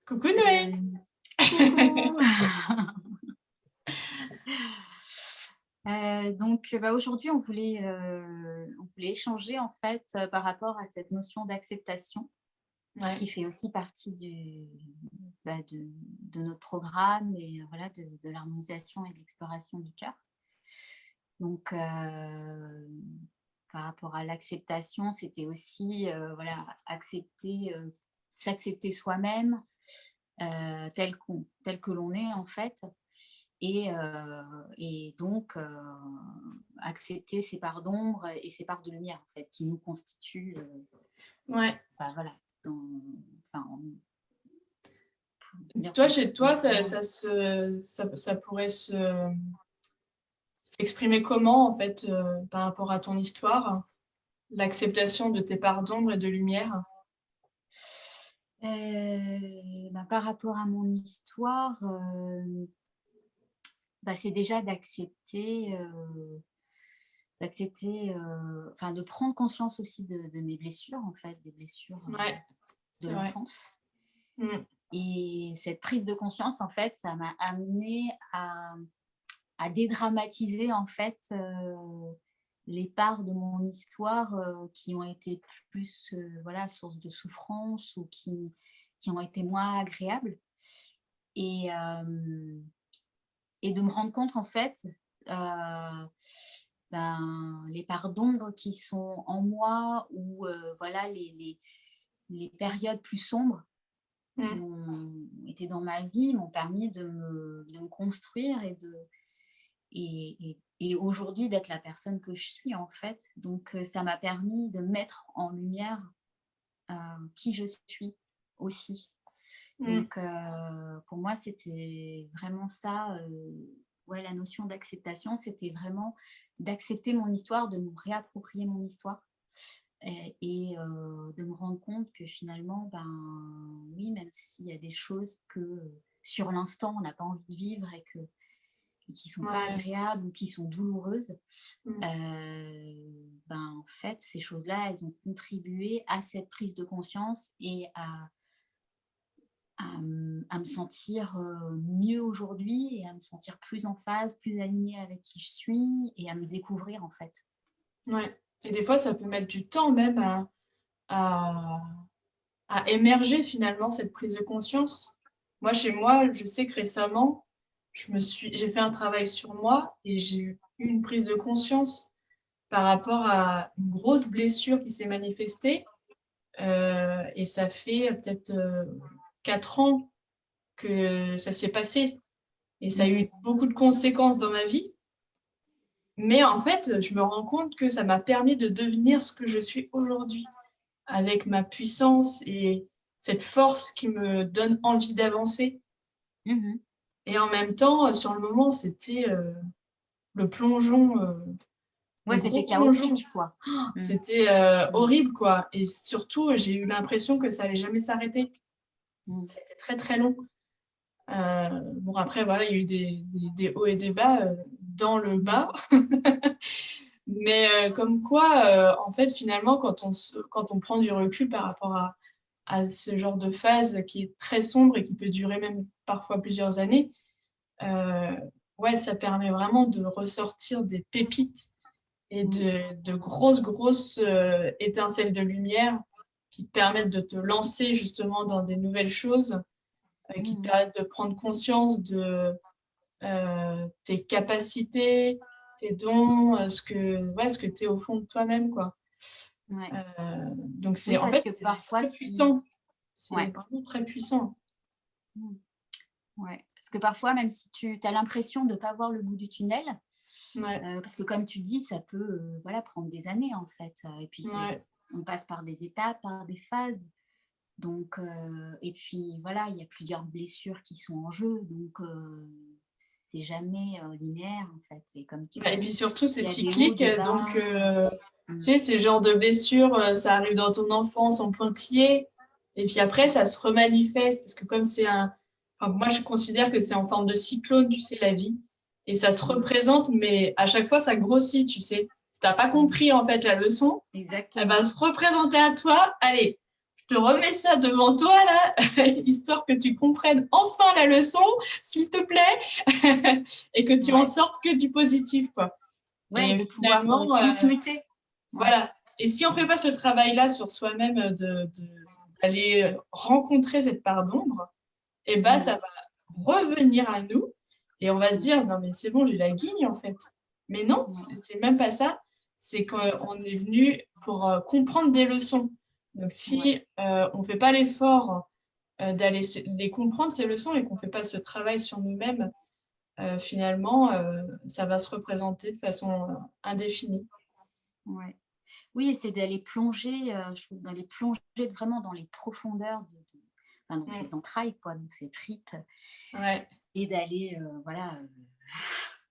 Coucou Noé. Coucou. Aujourd'hui, on voulait échanger en fait par rapport à cette notion d'acceptation Ouais, qui fait aussi partie de notre programme et voilà, de l'harmonisation et de l'exploration du cœur. Donc, par rapport à l'acceptation, c'était aussi voilà, s'accepter soi-même tel que l'on est en fait. Et donc, accepter ces parts d'ombre et ces parts de lumière, en fait, qui nous constituent, ouais. voilà, dans enfin, pour dire Toi, plus chez toi, précisément. ça pourrait s'exprimer comment, en fait, par rapport à ton histoire? L'acceptation de tes parts d'ombre et de lumière? Par rapport à mon histoire, c'est déjà enfin, de prendre conscience aussi de mes blessures, en fait, des blessures, Ouais, de c'est vrai. l'enfance. Mmh. Et cette prise de conscience, en fait, ça m'a amenée à dédramatiser, en fait, les parts de mon histoire, qui ont été plus, voilà, source de souffrance ou qui ont été moins agréables et de me rendre compte, en fait, les parts d'ombre qui sont en moi ou voilà, les périodes plus sombres qui Mmh. ont été dans ma vie m'ont permis de me construire et aujourd'hui d'être la personne que je suis en fait. Donc ça m'a permis de mettre en lumière qui je suis aussi. Mmh. Donc pour moi, c'était vraiment ça, ouais, la notion d'acceptation, c'était vraiment d'accepter mon histoire, de me réapproprier mon histoire de me rendre compte que finalement, oui, même s'il y a des choses que, sur l'instant, on n'a pas envie de vivre et qui sont pas Ouais. agréables ou qui sont douloureuses, Mmh. en fait, ces choses-là, elles ont contribué à cette prise de conscience et à me sentir, mieux aujourd'hui et à me sentir plus en phase, plus alignée avec qui je suis et à me découvrir, en fait. Ouais, et des fois, ça peut mettre du temps même à à émerger finalement cette prise de conscience. Moi, chez moi, je sais que récemment, j'ai fait un travail sur moi et j'ai eu une prise de conscience par rapport à une grosse blessure qui s'est manifestée, et ça fait peut-être, 4 ans que ça s'est passé et ça a Mmh. eu beaucoup de conséquences dans ma vie. Mais en fait, je me rends compte que ça m'a permis de devenir ce que je suis aujourd'hui, avec ma puissance et cette force qui me donne envie d'avancer. Mmh. Et en même temps, sur le moment, c'était, le plongeon, le Ouais, gros c'était plongeon. chaotique, quoi. Mmh. C'était, Mmh. horrible, quoi, et surtout, j'ai eu l'impression que ça allait jamais s'arrêter. Mmh. Ça a été très, très long. Bon après voilà, il y a eu des hauts et des bas, dans le Mmh. bas. Mais comme quoi, en fait, finalement, quand on prend du recul par rapport à ce genre de phase qui est très sombre et qui peut durer même parfois plusieurs années, heu, ouais, ça permet vraiment de ressortir des pépites et Mmh. de grosses, grosses, étincelles de lumière qui te permettent de te lancer justement dans des nouvelles choses, qui te Mmh. permettent de prendre conscience de, tes capacités, tes dons, ce que tu es au fond de toi-même, quoi. Ouais. Donc Oui, en parce fait, que c'est parfois très si puissant. C'est ouais. vraiment très puissant. Mmh. Ouais, parce que parfois, même si tu as l'impression de ne pas voir le bout du tunnel, Ouais, parce que comme tu dis, ça peut, voilà, prendre des années, en fait, et puis ouais. on passe par des étapes, par des phases. Donc et puis voilà, il y a plusieurs blessures qui sont en jeu, donc c'est jamais, linéaire, en fait. C'est comme tu Bah et dis, puis surtout, c'est il y a des hauts, cyclique, des donc bas. tu Mmh. sais, ces genres de blessures, ça arrive dans ton enfance en pointillé et puis après ça se remanifeste parce que comme c'est un enfin moi je considère que c'est en forme de cyclone, tu sais, la vie et ça se Mmh. représente mais à chaque fois ça grossit, tu sais? Si tu as pas Mmh. compris en fait la leçon, elle va Exactement. se représenter à toi, allez, je te remets ça devant toi, là, histoire que tu comprennes enfin la leçon, s'il te plaît, et que tu en Ouais. sortes que du positif, quoi. Ouais, Et de pouvoir finalement, transmuter. Ouais. voilà. Et si on ne fait pas ce travail-là sur soi-même, d'aller rencontrer cette part d'ombre, et ben, ça va revenir à nous et on va se dire: «Non mais c'est bon, j'ai la guigne en fait». Mais non, Ouais. c'est même pas ça, c'est qu'on est venu pour, comprendre des leçons. Donc Ouais. si, on fait pas l'effort, d'aller les comprendre ces leçons et qu'on fait pas ce travail sur nous-mêmes, finalement, ça va se représenter de façon, indéfinie. Ouais. Oui, et c'est d'aller plonger, je trouve, d'aller plonger vraiment dans les profondeurs enfin, dans Mmh. ses entrailles, quoi, dans ses tripes, Ouais. et d'aller, voilà,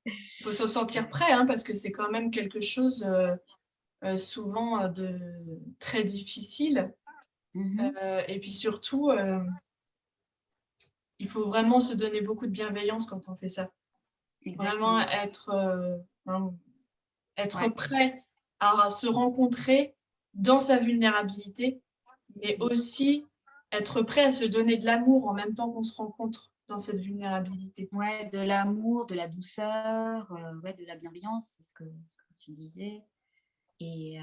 Il faut se sentir prêt, hein, parce que c'est quand même quelque chose, souvent, de très difficile. mmh Et puis surtout, il faut vraiment se donner beaucoup de bienveillance quand on fait ça. Vraiment exactement. vraiment être Ouais. prêt à se rencontrer dans sa vulnérabilité, mais Mmh. aussi être prêt à se donner de l'amour en même temps qu'on se rencontre dans cette vulnérabilité. Ouais, de l'amour, de la douceur, ouais, de la bienveillance, c'est ce que tu disais. Et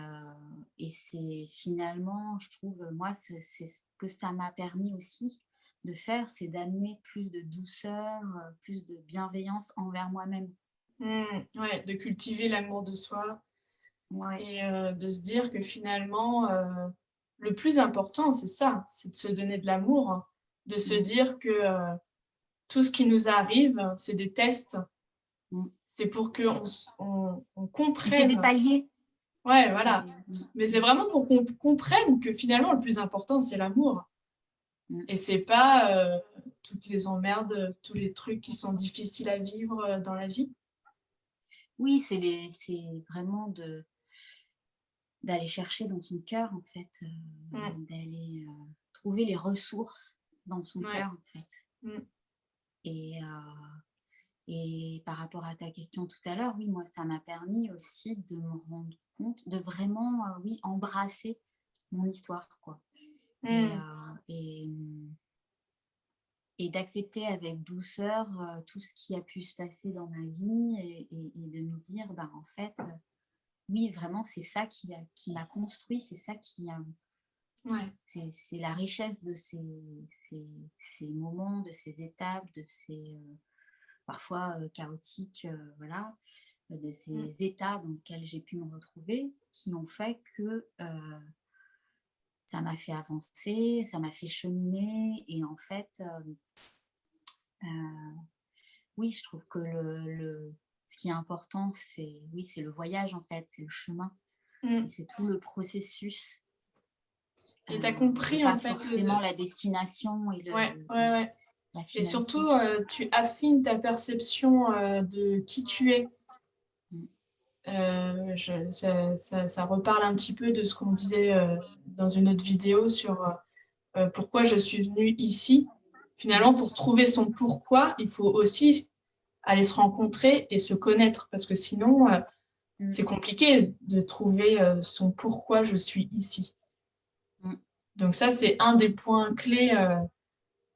c'est finalement, je trouve, moi, c'est ce que ça m'a permis aussi de faire, c'est d'amener plus de douceur, plus de bienveillance envers moi-même. Ouais, de cultiver l'amour de soi Ouais, et de se dire que finalement, le plus important, c'est ça, c'est de se donner de l'amour, hein. De se mmh, dire que, tout ce qui nous arrive, c'est des tests. mmh. C'est pour qu'on Et c'est des comprenne. paliers, Ouais, c'est voilà. Mais c'est vraiment pour qu'on comprenne que finalement, le plus important, c'est l'amour mmh. et c'est pas, toutes les emmerdes, tous les trucs qui sont difficiles à vivre, dans la vie. Oui, c'est vraiment d'aller chercher dans son cœur, en fait, Mmh. d'aller, trouver les ressources dans son Ouais. cœur, en fait. Mmh. Et par rapport à ta question tout à l'heure, oui, moi, ça m'a permis aussi de me rendre compte, de vraiment, oui, embrasser mon histoire, quoi. Et, Mmh. et d'accepter avec douceur tout ce qui a pu se passer dans ma vie, et de me dire, bah, en fait, oui, vraiment, c'est ça qui m'a construit, c'est ça Ouais. c'est la richesse de ces moments, de ces étapes, de ces parfois chaotiques, voilà, de Mmh. ces états dans lesquels j'ai pu me retrouver, qui ont fait que ça m'a fait avancer, ça m'a fait cheminer. Et en fait, oui, je trouve que ce qui est important, c'est oui, c'est le voyage, en fait, c'est le chemin, et Mmh. c'est tout le processus, Et tu as et compris, pas en fait, forcément la destination et ouais, ouais, ouais la et surtout, finalité. tu affines ta perception, de qui tu es. Mm. Ça reparle un petit peu de ce qu'on disait, dans une autre vidéo sur, pourquoi je suis venue ici. Finalement, Mhm. pour trouver son pourquoi, il faut aussi aller se rencontrer et se connaître parce que sinon, Mm. c'est compliqué de trouver, son pourquoi je suis ici. Mm. Donc ça, c'est un des points clés,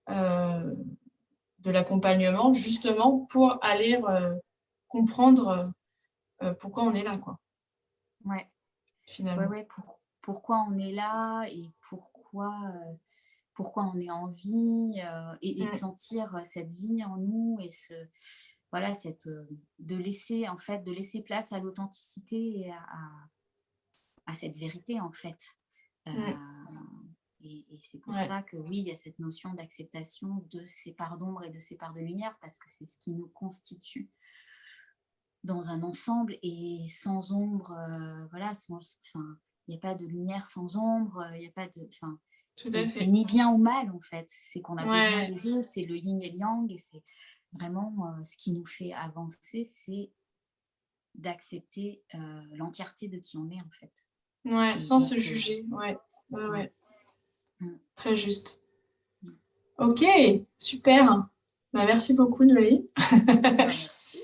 heu, de l'accompagnement justement pour aller comprendre, pourquoi on est là, quoi, Ouais. Ouais, finalement. ouais, pourquoi on est là, et pourquoi on est en vie, et de Mmh, sentir cette vie en nous, et voilà, de laisser place à l'authenticité et à cette vérité, en fait. Euh, mmh, et c'est pour ouais, ça que oui, il y a cette notion d'acceptation de ces parts d'ombre et de ces parts de lumière, parce que c'est ce qui nous constitue dans un ensemble. Et sans ombre, voilà, enfin, il n'y a pas de lumière sans ombre, il n'y a pas de, enfin, tout à et c'est fait. ni bien ou mal, en fait, c'est qu'on a besoin Ouais, des deux, c'est le yin et le yang, et c'est vraiment ce qui nous fait avancer, c'est d'accepter l'entièreté de qui on est, en fait. ouais, sans Et se que, juger, ouais, ouais, ouais. ouais, Mm, très juste. mm. OK, super. Bah, merci beaucoup Noélie. Bah, merci.